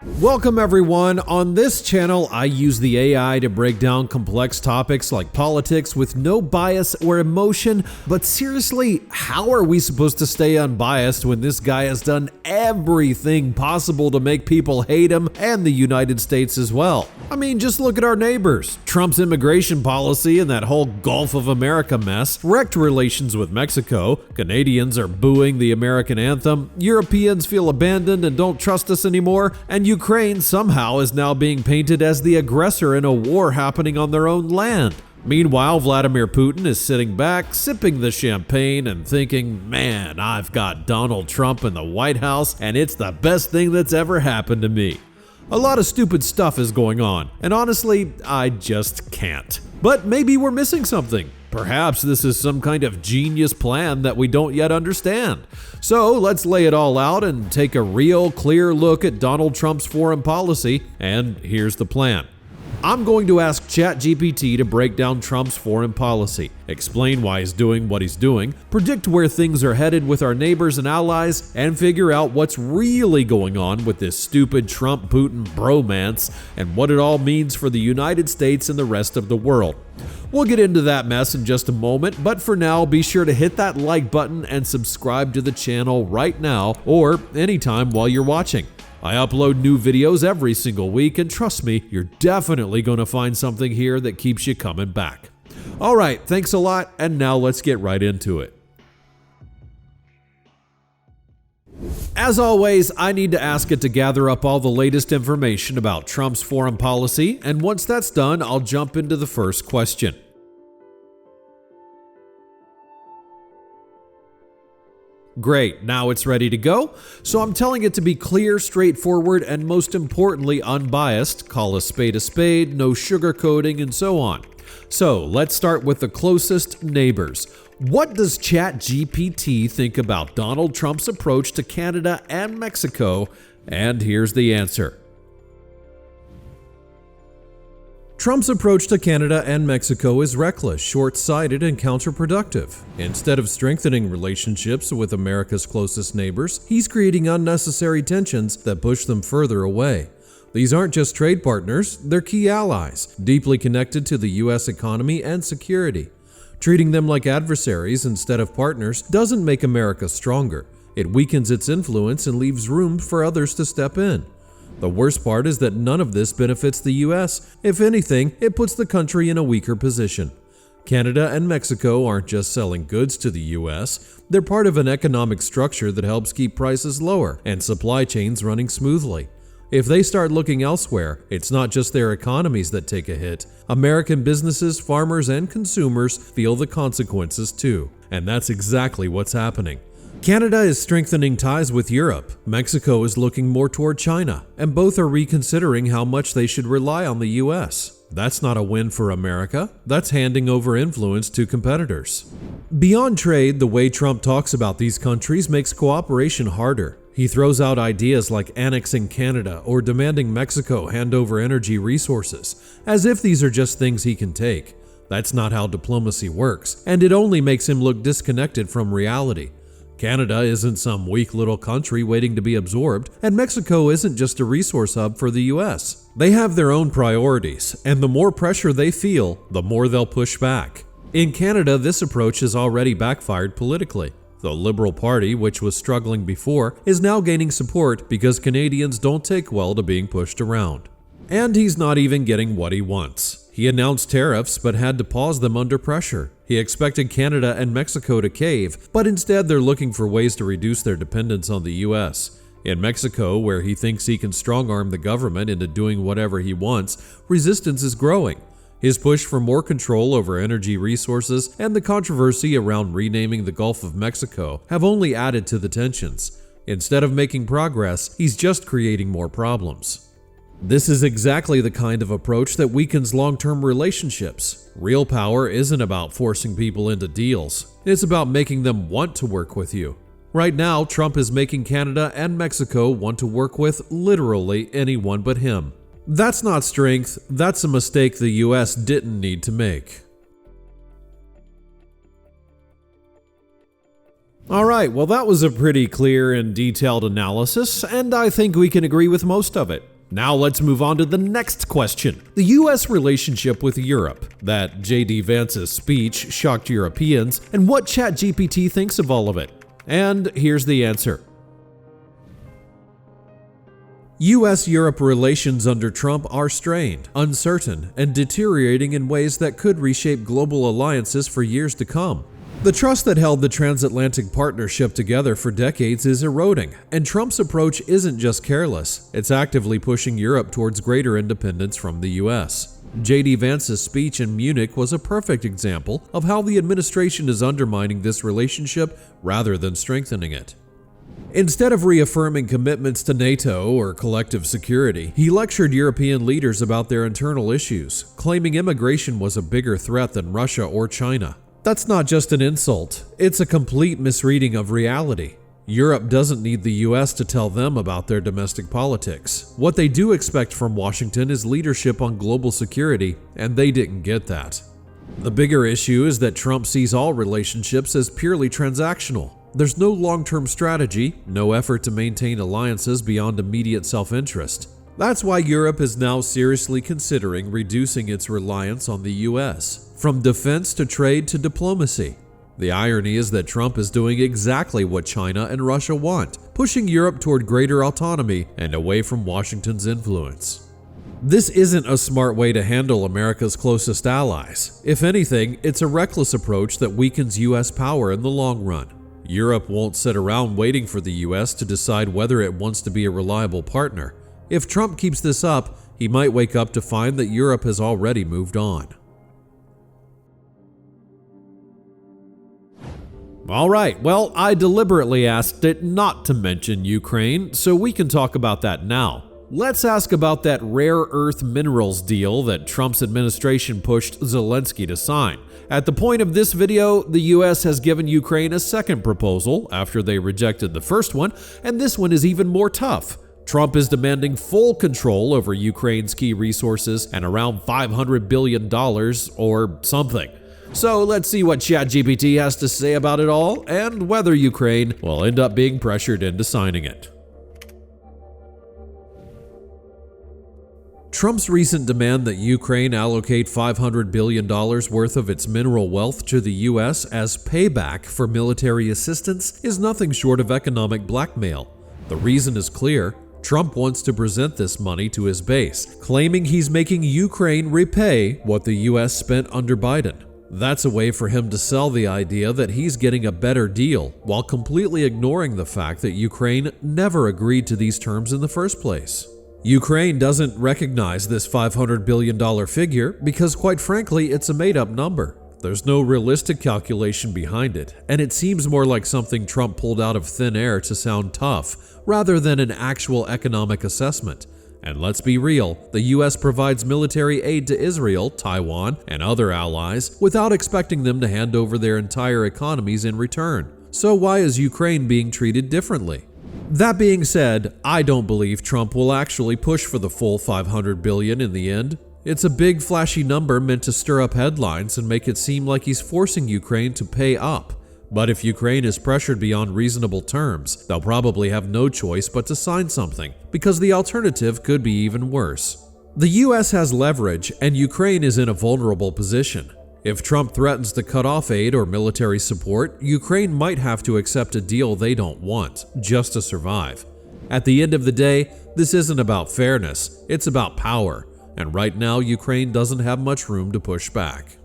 Welcome everyone. On this channel, I use the AI to break down complex topics like politics with no bias or emotion. But seriously, how are we supposed to stay unbiased when this guy has done everything possible to make people hate him and the United States as well? I mean, just look at our neighbors. Trump's immigration policy and that whole Gulf of America mess wrecked relations with Mexico. Canadians are booing the American anthem. Europeans feel abandoned and don't trust us anymore. And Ukraine somehow is now being painted as the aggressor in a war happening on their own land. Meanwhile, Vladimir Putin is sitting back, sipping the champagne and thinking, man, I've got Donald Trump in the White House and it's the best thing that's ever happened to me. A lot of stupid stuff is going on, and honestly, I just can't. But maybe we're missing something. Perhaps this is some kind of genius plan that we don't yet understand. So let's lay it all out and take a real clear look at Donald Trump's foreign policy, and here's the plan. I'm going to ask ChatGPT to break down Trump's foreign policy, explain why he's doing what he's doing, predict where things are headed with our neighbors and allies, and figure out what's really going on with this stupid Trump-Putin bromance and what it all means for the United States and the rest of the world. We'll get into that mess in just a moment, but for now, be sure to hit that like button and subscribe to the channel right now or anytime while you're watching. I upload new videos every single week, and trust me, you're definitely going to find something here that keeps you coming back. All right, thanks a lot, and now let's get right into it. As always, I need to ask it to gather up all the latest information about Trump's foreign policy, and once that's done, I'll jump into the first question. Great, now it's ready to go. So I'm telling it to be clear, straightforward, and most importantly, unbiased. Call a spade, no sugarcoating, and so on. So let's start with the closest neighbors. What does ChatGPT think about Donald Trump's approach to Canada and Mexico? And here's the answer. Trump's approach to Canada and Mexico is reckless, short-sighted, and counterproductive. Instead of strengthening relationships with America's closest neighbors, he's creating unnecessary tensions that push them further away. These aren't just trade partners, they're key allies, deeply connected to the U.S. economy and security. Treating them like adversaries instead of partners doesn't make America stronger. It weakens its influence and leaves room for others to step in. The worst part is that none of this benefits the US. If anything, it puts the country in a weaker position. Canada and Mexico aren't just selling goods to the US, they're part of an economic structure that helps keep prices lower and supply chains running smoothly. If they start looking elsewhere, it's not just their economies that take a hit. American businesses, farmers, and consumers feel the consequences too. And that's exactly what's happening. Canada is strengthening ties with Europe, Mexico is looking more toward China, and both are reconsidering how much they should rely on the US. That's not a win for America, that's handing over influence to competitors. Beyond trade, the way Trump talks about these countries makes cooperation harder. He throws out ideas like annexing Canada or demanding Mexico hand over energy resources, as if these are just things he can take. That's not how diplomacy works, and it only makes him look disconnected from reality. Canada isn't some weak little country waiting to be absorbed, and Mexico isn't just a resource hub for the US. They have their own priorities, and the more pressure they feel, the more they'll push back. In Canada, this approach has already backfired politically. The Liberal Party, which was struggling before, is now gaining support because Canadians don't take well to being pushed around. And he's not even getting what he wants. He announced tariffs but had to pause them under pressure. He expected Canada and Mexico to cave, but instead they're looking for ways to reduce their dependence on the US. In Mexico, where he thinks he can strong-arm the government into doing whatever he wants, resistance is growing. His push for more control over energy resources and the controversy around renaming the Gulf of Mexico have only added to the tensions. Instead of making progress, he's just creating more problems. This is exactly the kind of approach that weakens long-term relationships. Real power isn't about forcing people into deals. It's about making them want to work with you. Right now, Trump is making Canada and Mexico want to work with literally anyone but him. That's not strength, that's a mistake the US didn't need to make. Alright, well that was a pretty clear and detailed analysis, and I think we can agree with most of it. Now let's move on to the next question. The US relationship with Europe. That JD Vance's speech shocked Europeans, and what ChatGPT thinks of all of it. And here's the answer. US-Europe relations under Trump are strained, uncertain, and deteriorating in ways that could reshape global alliances for years to come. The trust that held the transatlantic partnership together for decades is eroding, and Trump's approach isn't just careless, it's actively pushing Europe towards greater independence from the US. JD Vance's speech in Munich was a perfect example of how the administration is undermining this relationship rather than strengthening it. Instead of reaffirming commitments to NATO or collective security, he lectured European leaders about their internal issues, claiming immigration was a bigger threat than Russia or China. That's not just an insult, it's a complete misreading of reality. Europe doesn't need the US to tell them about their domestic politics. What they do expect from Washington is leadership on global security, and they didn't get that. The bigger issue is that Trump sees all relationships as purely transactional. There's no long-term strategy, no effort to maintain alliances beyond immediate self-interest. That's why Europe is now seriously considering reducing its reliance on the US, from defense to trade to diplomacy. The irony is that Trump is doing exactly what China and Russia want, pushing Europe toward greater autonomy and away from Washington's influence. This isn't a smart way to handle America's closest allies. If anything, it's a reckless approach that weakens US power in the long run. Europe won't sit around waiting for the US to decide whether it wants to be a reliable partner. If Trump keeps this up, he might wake up to find that Europe has already moved on. Alright, well, I deliberately asked it not to mention Ukraine, so we can talk about that now. Let's ask about that rare earth minerals deal that Trump's administration pushed Zelensky to sign. At the point of this video, the US has given Ukraine a second proposal after they rejected the first one, and this one is even more tough. Trump is demanding full control over Ukraine's key resources and around $500 billion or something. So let's see what ChatGPT has to say about it all and whether Ukraine will end up being pressured into signing it. Trump's recent demand that Ukraine allocate $500 billion worth of its mineral wealth to the US as payback for military assistance is nothing short of economic blackmail. The reason is clear. Trump wants to present this money to his base, claiming he's making Ukraine repay what the US spent under Biden. That's a way for him to sell the idea that he's getting a better deal, while completely ignoring the fact that Ukraine never agreed to these terms in the first place. Ukraine doesn't recognize this $500 billion figure because, quite frankly, it's a made-up number. There's no realistic calculation behind it, and it seems more like something Trump pulled out of thin air to sound tough, rather than an actual economic assessment. And let's be real, the US provides military aid to Israel, Taiwan, and other allies without expecting them to hand over their entire economies in return. So why is Ukraine being treated differently? That being said, I don't believe Trump will actually push for the full $500 billion in the end. It's a big flashy number meant to stir up headlines and make it seem like he's forcing Ukraine to pay up. But if Ukraine is pressured beyond reasonable terms, they'll probably have no choice but to sign something, because the alternative could be even worse. The US has leverage, and Ukraine is in a vulnerable position. If Trump threatens to cut off aid or military support, Ukraine might have to accept a deal they don't want, just to survive. At the end of the day, this isn't about fairness, it's about power. And right now, Ukraine doesn't have much room to push back.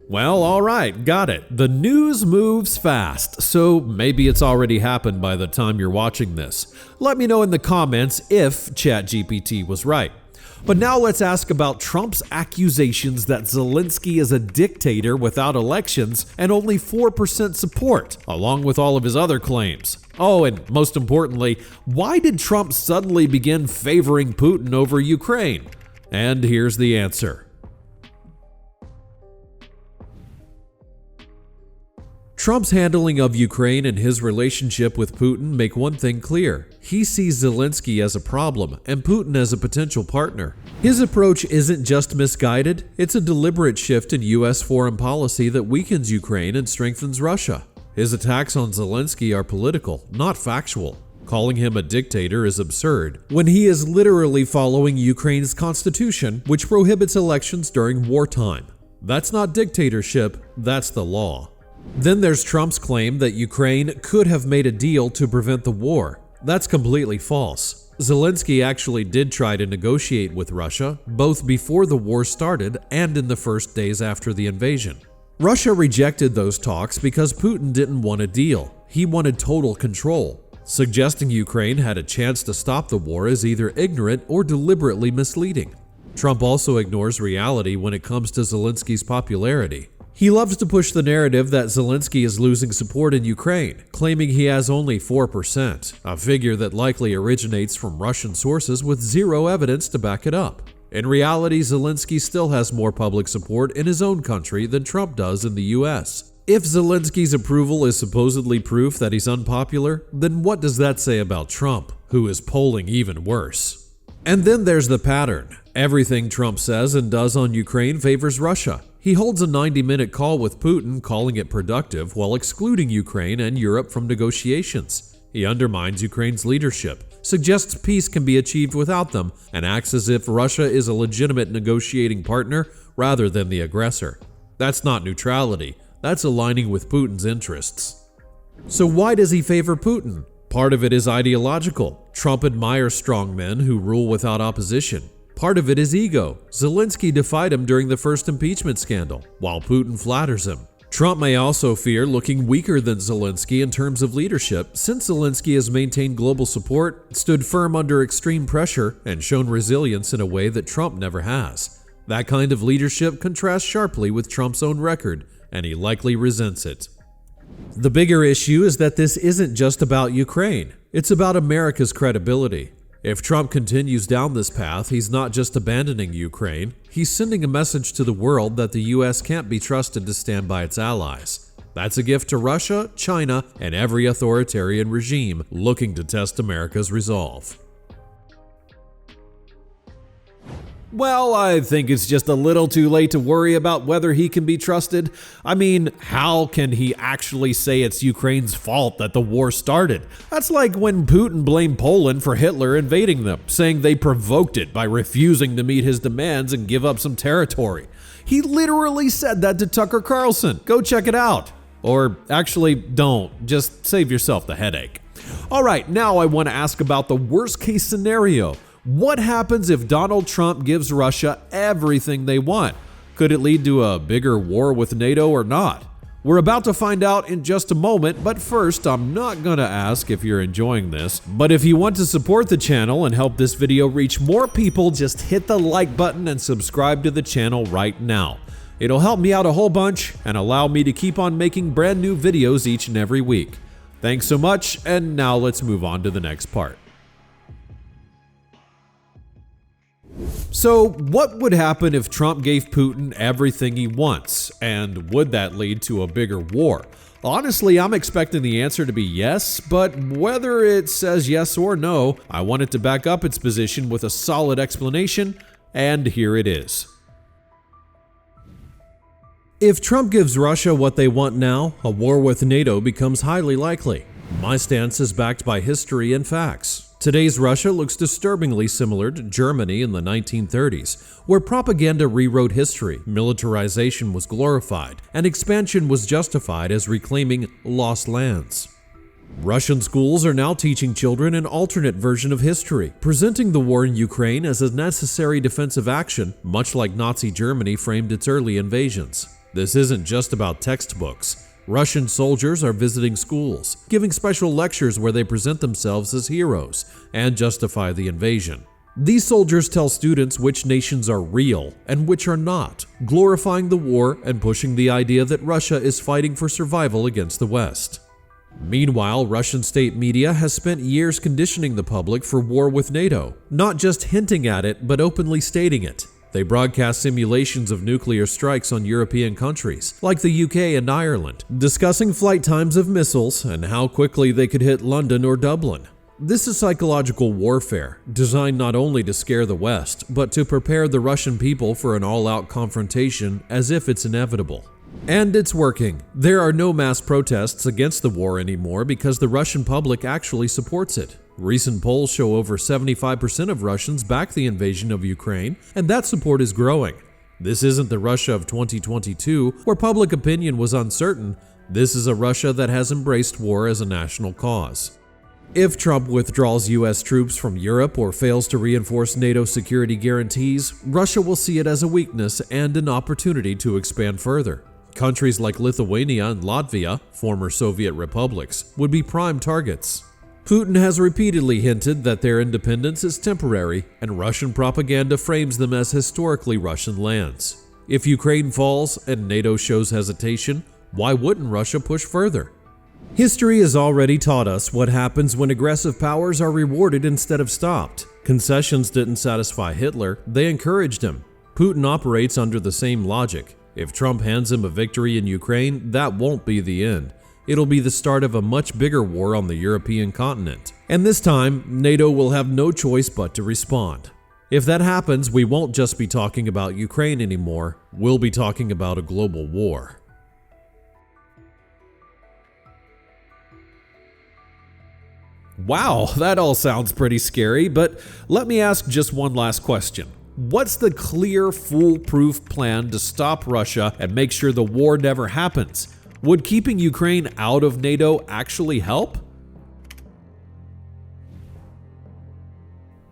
Well, alright, got it. The news moves fast, so maybe it's already happened by the time you're watching this. Let me know in the comments if ChatGPT was right. But now let's ask about Trump's accusations that Zelensky is a dictator without elections and only 4% support, along with all of his other claims. Oh, and most importantly, why did Trump suddenly begin favoring Putin over Ukraine? And here's the answer. Trump's handling of Ukraine and his relationship with Putin make one thing clear. He sees Zelensky as a problem and Putin as a potential partner. His approach isn't just misguided, it's a deliberate shift in US foreign policy that weakens Ukraine and strengthens Russia. His attacks on Zelensky are political, not factual. calling him a dictator is absurd, when he is literally following Ukraine's constitution, which prohibits elections during wartime. That's not dictatorship, that's the law. Then there's Trump's claim that Ukraine could have made a deal to prevent the war. That's completely false. Zelensky actually did try to negotiate with Russia, both before the war started and in the first days after the invasion. Russia rejected those talks because Putin didn't want a deal. He wanted total control. Suggesting Ukraine had a chance to stop the war is either ignorant or deliberately misleading. Trump also ignores reality when it comes to Zelensky's popularity. He loves to push the narrative that Zelensky is losing support in Ukraine, claiming he has only 4%, a figure that likely originates from Russian sources with zero evidence to back it up. In reality, Zelensky still has more public support in his own country than Trump does in the US. If Zelensky's approval is supposedly proof that he's unpopular, then what does that say about Trump, who is polling even worse? And then there's the pattern. Everything Trump says and does on Ukraine favors Russia. He holds a 90-minute call with Putin, calling it productive, while excluding Ukraine and Europe from negotiations. He undermines Ukraine's leadership, suggests peace can be achieved without them, and acts as if Russia is a legitimate negotiating partner rather than the aggressor. That's not neutrality, that's aligning with Putin's interests. So why does he favor Putin? Part of it is ideological. Trump admires strong men who rule without opposition. Part of it is ego. Zelensky defied him during the first impeachment scandal, while Putin flatters him. Trump may also fear looking weaker than Zelensky in terms of leadership, since Zelensky has maintained global support, stood firm under extreme pressure, and shown resilience in a way that Trump never has. That kind of leadership contrasts sharply with Trump's own record, and he likely resents it. The bigger issue is that this isn't just about Ukraine. It's about America's credibility. If Trump continues down this path, he's not just abandoning Ukraine, he's sending a message to the world that the US can't be trusted to stand by its allies. That's a gift to Russia, China, and every authoritarian regime looking to test America's resolve. Well, I think it's just a little too late to worry about whether he can be trusted. I mean, how can he actually say it's Ukraine's fault that the war started? That's like when Putin blamed Poland for Hitler invading them, saying they provoked it by refusing to meet his demands and give up some territory. He literally said that to Tucker Carlson. Go check it out. Or actually, don't. Just save yourself the headache. All right, now I want to ask about the worst case scenario. What happens if Donald Trump gives Russia everything they want? Could it lead to a bigger war with NATO or not? We're about to find out in just a moment, but first, I'm not gonna ask if you're enjoying this, but if you want to support the channel and help this video reach more people, just hit the like button and subscribe to the channel right now. It'll help me out a whole bunch and allow me to keep on making brand new videos each and every week. Thanks so much, and now let's move on to the next part. So, what would happen if Trump gave Putin everything he wants, and would that lead to a bigger war? Honestly, I'm expecting the answer to be yes, but whether it says yes or no, I want it to back up its position with a solid explanation, and here it is. If Trump gives Russia what they want now, a war with NATO becomes highly likely. My stance is backed by history and facts. Today's Russia looks disturbingly similar to Germany in the 1930s, where propaganda rewrote history, militarization was glorified, and expansion was justified as reclaiming lost lands. Russian schools are now teaching children an alternate version of history, presenting the war in Ukraine as a necessary defensive action, much like Nazi Germany framed its early invasions. This isn't just about textbooks. Russian soldiers are visiting schools, giving special lectures where they present themselves as heroes and justify the invasion. These soldiers tell students which nations are real and which are not, glorifying the war and pushing the idea that Russia is fighting for survival against the West. Meanwhile, Russian state media has spent years conditioning the public for war with NATO, not just hinting at it, but openly stating it. They broadcast simulations of nuclear strikes on European countries, like the UK and Ireland, discussing flight times of missiles and how quickly they could hit London or Dublin. This is psychological warfare, designed not only to scare the West, but to prepare the Russian people for an all-out confrontation as if it's inevitable. And it's working. There are no mass protests against the war anymore because the Russian public actually supports it. Recent polls show over 75% of Russians back the invasion of Ukraine, and that support is growing. This isn't the Russia of 2022, where public opinion was uncertain. This is a Russia that has embraced war as a national cause. If Trump withdraws US troops from Europe or fails to reinforce NATO security guarantees, Russia will see it as a weakness and an opportunity to expand further. Countries like Lithuania and Latvia, former Soviet republics, would be prime targets. Putin has repeatedly hinted that their independence is temporary, and Russian propaganda frames them as historically Russian lands. If Ukraine falls and NATO shows hesitation, why wouldn't Russia push further? History has already taught us what happens when aggressive powers are rewarded instead of stopped. Concessions didn't satisfy Hitler, they encouraged him. Putin operates under the same logic. If Trump hands him a victory in Ukraine, that won't be the end. It'll be the start of a much bigger war on the European continent. And this time, NATO will have no choice but to respond. If that happens, we won't just be talking about Ukraine anymore, we'll be talking about a global war. Wow, that all sounds pretty scary, but let me ask just one last question. What's the clear, foolproof plan to stop Russia and make sure the war never happens? Would keeping Ukraine out of NATO actually help?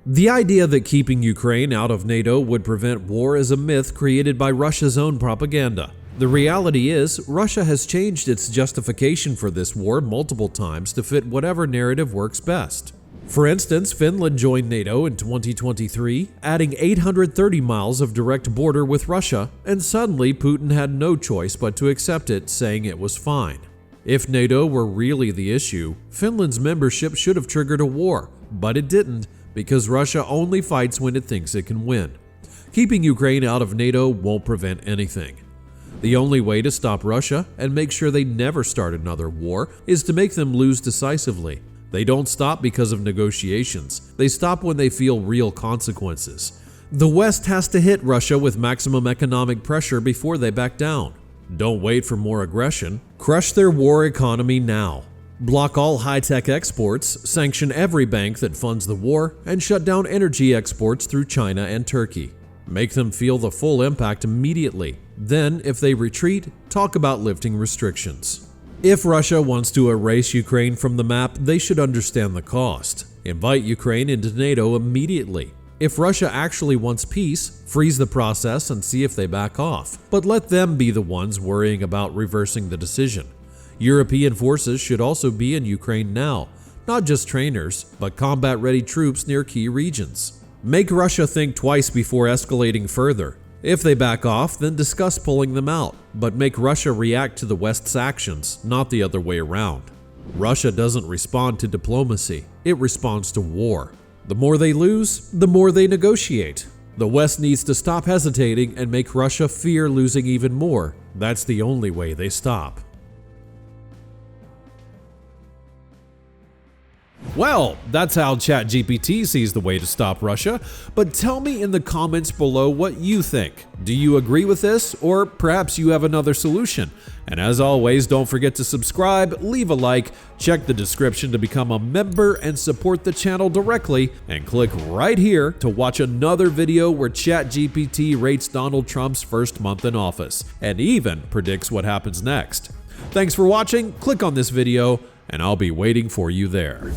The idea that keeping Ukraine out of NATO would prevent war is a myth created by Russia's own propaganda. The reality is, Russia has changed its justification for this war multiple times to fit whatever narrative works best. For instance, Finland joined NATO in 2023, adding 830 miles of direct border with Russia, and suddenly Putin had no choice but to accept it, saying it was fine. If NATO were really the issue, Finland's membership should have triggered a war, but it didn't, because Russia only fights when it thinks it can win. Keeping Ukraine out of NATO won't prevent anything. The only way to stop Russia and make sure they never start another war is to make them lose decisively. They don't stop because of negotiations. They stop when they feel real consequences. The West has to hit Russia with maximum economic pressure before they back down. Don't wait for more aggression. Crush their war economy now. Block all high-tech exports, sanction every bank that funds the war, and shut down energy exports through China and Turkey. Make them feel the full impact immediately. Then, if they retreat, talk about lifting restrictions. If Russia wants to erase Ukraine from the map, they should understand the cost. Invite Ukraine into NATO immediately. If Russia actually wants peace, freeze the process and see if they back off. But let them be the ones worrying about reversing the decision. European forces should also be in Ukraine now, not just trainers, but combat-ready troops near key regions. Make Russia think twice before escalating further. If they back off, then discuss pulling them out, but make Russia react to the West's actions, not the other way around. Russia doesn't respond to diplomacy, it responds to war. The more they lose, the more they negotiate. The West needs to stop hesitating and make Russia fear losing even more. That's the only way they stop. Well, that's how ChatGPT sees the way to stop Russia, but tell me in the comments below what you think. Do you agree with this, or perhaps you have another solution? And as always, don't forget to subscribe, leave a like, check the description to become a member and support the channel directly, and click right here to watch another video where ChatGPT rates Donald Trump's first month in office, and even predicts what happens next. Thanks for watching, click on this video, and I'll be waiting for you there.